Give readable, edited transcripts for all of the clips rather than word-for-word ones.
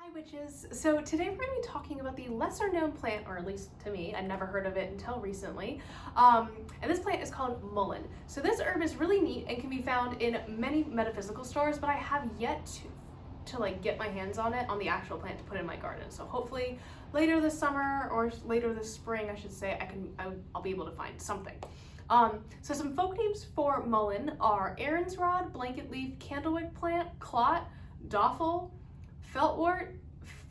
Hi witches! So today we're going to be talking about the lesser known plant, or at least to me, I'd never heard of it until recently, and this plant is called mullein. So this herb is really neat and can be found in many metaphysical stores, but I have yet to like get my hands on it, on the actual plant to put in my garden. So hopefully later this summer, or later this spring I should say, I'll be able to find something. So some folk names for mullein are Aaron's rod, blanket leaf, candlewick plant, clot, doffle, feltwort,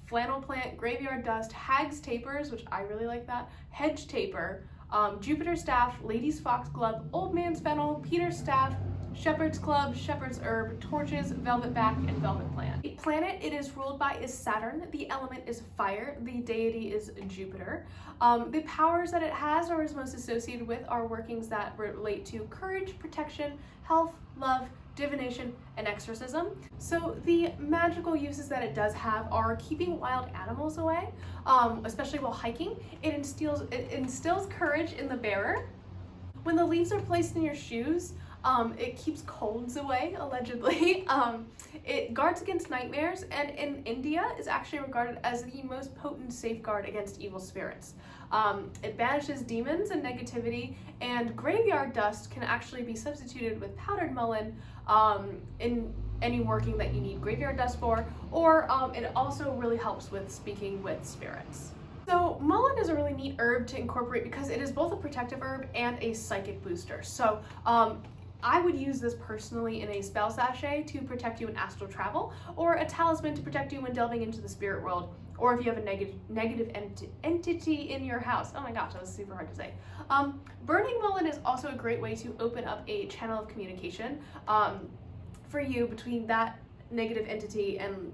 flannel plant, graveyard dust, hag's tapers, which I really like that, hedge taper, Jupiter staff, lady's foxglove, old man's fennel, Peter's staff, shepherd's club, shepherd's herb, torches, velvet back, and velvet plant. The planet it is ruled by is Saturn. The element is fire. The deity is Jupiter. The powers that it has or is most associated with are workings that relate to courage, protection, health, love, divination, and exorcism. So the magical uses that it does have are keeping wild animals away, especially while hiking. It instills courage in the bearer. When the leaves are placed in your shoes, it keeps colds away, allegedly. It guards against nightmares, and in India is actually regarded as the most potent safeguard against evil spirits. It banishes demons and negativity, and graveyard dust can actually be substituted with powdered mullein in any working that you need graveyard dust for, or it also really helps with speaking with spirits. So mullein is a really neat herb to incorporate because it is both a protective herb and a psychic booster. So I would use this personally in a spell sachet to protect you in astral travel, or a talisman to protect you when delving into the spirit world, or if you have a negative entity in your house. Oh my gosh, that was super hard to say. Burning mullein is also a great way to open up a channel of communication for you between that negative entity and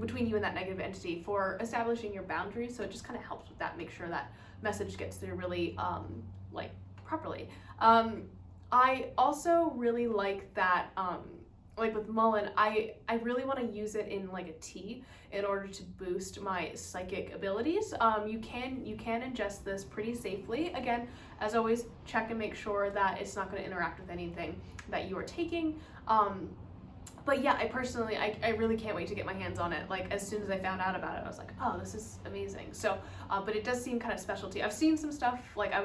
between you and that negative entity, for establishing your boundaries. So it just kind of helps with that, make sure that message gets through really like properly. I also really like that, like with mullein, I really want to use it in like a tea in order to boost my psychic abilities. You can ingest this pretty safely. Again, as always, check and make sure that it's not going to interact with anything that you are taking. But yeah, I really can't wait to get my hands on it. Like, as soon as I found out about it, I was like, oh, this is amazing. So, but it does seem kind of specialty. I've seen some stuff, like I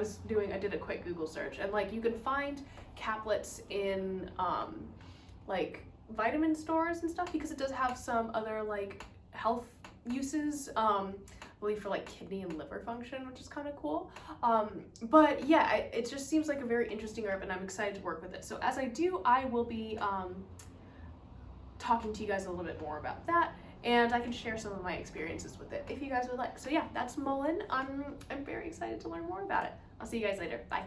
did a quick Google search, and like you can find caplets in like vitamin stores and stuff, because it does have some other like health uses, I believe for like kidney and liver function, which is kind of cool. But yeah, it just seems like a very interesting herb, and I'm excited to work with it. So as I do, I will be talking to you guys a little bit more about that, and I can share some of my experiences with it if you guys would like. So yeah, that's mullein. I'm very excited to learn more about it. I'll see you guys later. Bye.